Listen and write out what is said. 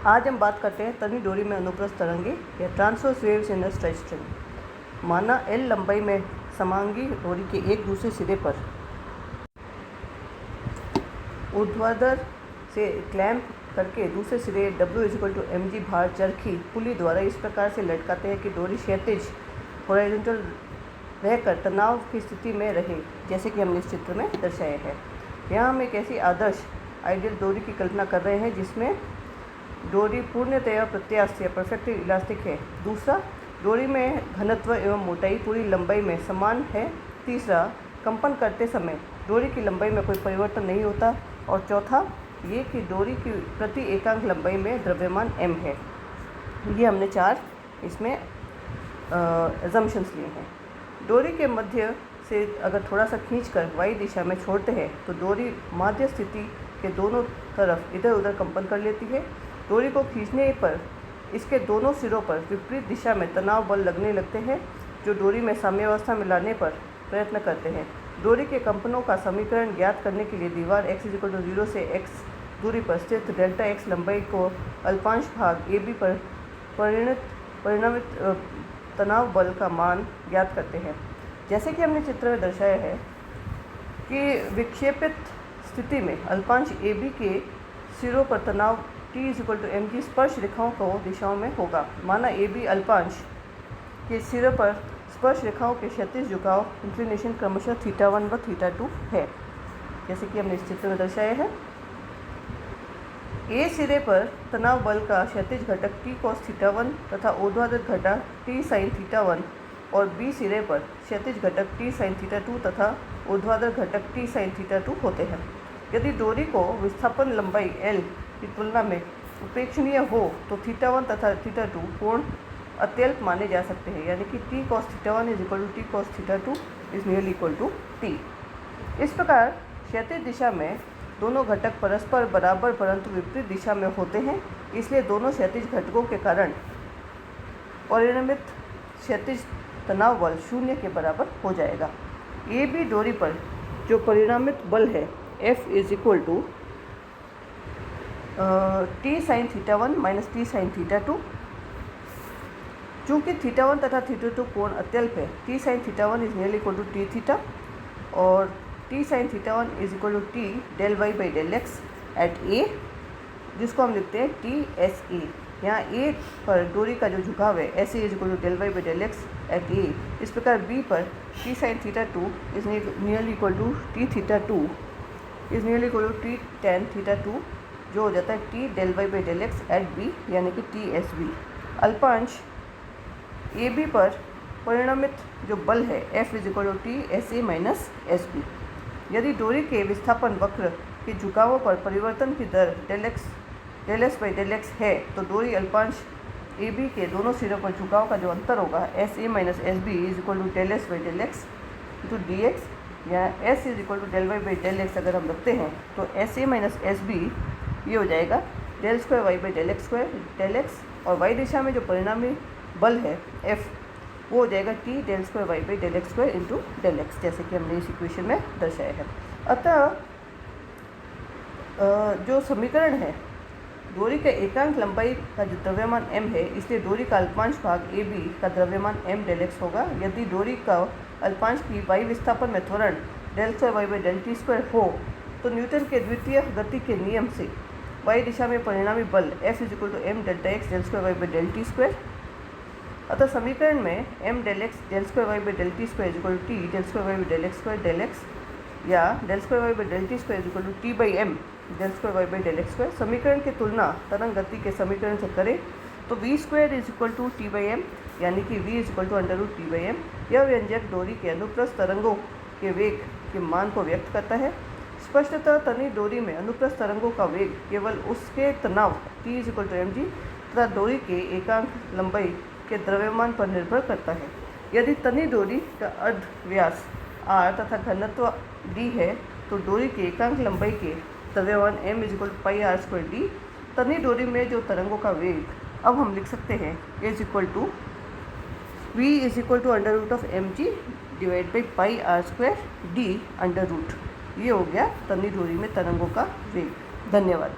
आज हम बात करते हैं तनी डोरी में अनुप्रस्थ तरंगे या transverse waves in a stretch string. माना L लंबाई में समांगी डोरी के एक दूसरे सिरे पर ऊर्ध्वाधर से क्लैंप करके दूसरे सिरे W mg भार चरखी पुली द्वारा इस प्रकार से लटकाते हैं कि डोरी क्षैतिज हॉरिजॉन्टल रहकर तनाव की स्थिति में रहे, जैसे कि हमने इस चित्र में दर्शाया है। यहाँ हम एक ऐसी आदर्श आइडियल डोरी की कल्पना कर रहे हैं जिसमें डोरी पूर्णतया प्रत्यास्थ या परफेक्टली इलास्टिक है। दूसरा, डोरी में घनत्व एवं मोटाई पूरी लंबाई में समान है। तीसरा, कंपन करते समय डोरी की लंबाई में कोई परिवर्तन नहीं होता। और चौथा ये कि डोरी की प्रति एकांक लंबाई में द्रव्यमान m है। ये हमने चार इसमें एजम्पशंस लिए हैं। डोरी के मध्य से अगर थोड़ा सा खींचकर y दिशा में छोड़ते हैं तो डोरी माध्य स्थिति के दोनों तरफ इधर उधर कंपन कर लेती है। डोरी को खींचने पर इसके दोनों सिरों पर विपरीत दिशा में तनाव बल लगने लगते हैं, जो डोरी में साम्यावस्था में लाने पर प्रयत्न करते हैं। डोरी के कंपनों का समीकरण ज्ञात करने के लिए दीवार x 0 से x दूरी पर स्थित डेल्टा x लंबाई को अल्पांश भाग AB पर परिणामित तनाव बल का मान ज्ञात करते हैं। जैसे कि हमने चित्र में दर्शाया है कि विक्षेपित स्थिति में अल्पांश AB के सिरों पर तनाव T mg स्पर्श रेखाओं को दिशाओं में होगा। माना AB अल्पांश के सिरे पर स्पर्श रेखाओं के क्षैतिज झुकाव इंक्लिनेशन क्रमशः θ1 व θ2 है, जैसे कि हमने इस चित्र में दर्शाया है। A सिरे पर तनाव बल का क्षैतिज घटक T cos θ1 तथा ऊर्ध्वाधर घटक T sin θ1 और B सिरे पर क्षैतिज घटक T sin θ2 तथा ऊर्ध्वाधर घटक T sin θ2 होते हैं। यदि डोरी को विस्थापन लंबाई L की तुलना में उपेक्षणीय हो तो θ1 तथा θ2 कोण अत्यल्प माने जा सकते हैं, यानी कि T cos θ1 T cos θ2 = T। इस प्रकार क्षैतिज दिशा में दोनों घटक परस्पर बराबर परंतु विपरीत दिशा में होते हैं, इसलिए दोनों क्षैतिज घटकों के कारण परिणामित क्षैतिज तनाव बल 0 के बराबर हो जाएगा। AB डोरी पर जो परिणामित बल है F = T sin θ1 - T sin θ2। चूँकि θ1 तथा θ2 कोण अत्यल्प है, T sin θ1 = T θ और T sin θ1 = T del y by del x at A, जिसको हम लिखते हैं TSA। यहाँ A पर डोरी का जो झुकाव है SA = del y by del x at A। इस प्रकार B पर T sin θ2 = T θ2 = T tan θ2, जो हो जाता है T del y by del x at B, यानी कि TSB। अल्पांश AB पर परिणामित जो बल है F = TSA - SB। यदि डोरी के विस्थापन वक्र के झुकावों पर परिवर्तन की दर del s by del x है, तो डोरी अल्पांश AB के दोनों सिरों पर झुकाव का जो अंतर होगा SA - SB = del s by del x dx, या S = del y by del x अगर हम रखते हैं तो SA - SB ये हो जाएगा del square y by del x square del x, और y दिशा में जो परिणामी बल है F वो हो जाएगा T del square y by del x square into del x, जैसे कि हमने इस इक्वेशन में दर्शाया है। अतः जो समीकरण है, डोरी के एकांक लंबाई का जो द्रव्यमान m है, इसलिए डोरी का अल्पांश भाग AB का द्रव्यमान m del x होगा। यदि डोरी का अल्पांश की y विस्थापन में त्वरण del square y by del t square हो तो न्यूटन के द्वितीय गति के नियम से y दिशा में परिणामी बल F = m delta x del square y by del t square। अतः समीकरण में m del x del square y by del t square = T del square y by del x square del x, या del square y by del t square = T by m del square y by del x square। समीकरण की तुलना तरंग गति के समीकरण से करें तो v² = T by m, यानी कि v = √T by m। यह व्यंजक डोरी के अनुप्रस्थ तरंगों के वेग के मान को व्यक्त करता है। स्पष्टतः तनी डोरी में अनुप्रस्थ तरंगों का वेग केवल उसके तनाव T = mg तथा डोरी के एकांक लंबाई के द्रव्यमान पर निर्भर करता है। यदि तनी डोरी का अर्ध व्यास r तथा घनत्व d है तो डोरी के एकांक लंबाई के द्रव्यमान m = πr² d। तनी डोरी में जो तरंगों का वेग अब हम लिख सकते हैं v = √mg / πr² d √। ये हो गया तनी डोरी में तरंगों का वेग। धन्यवाद।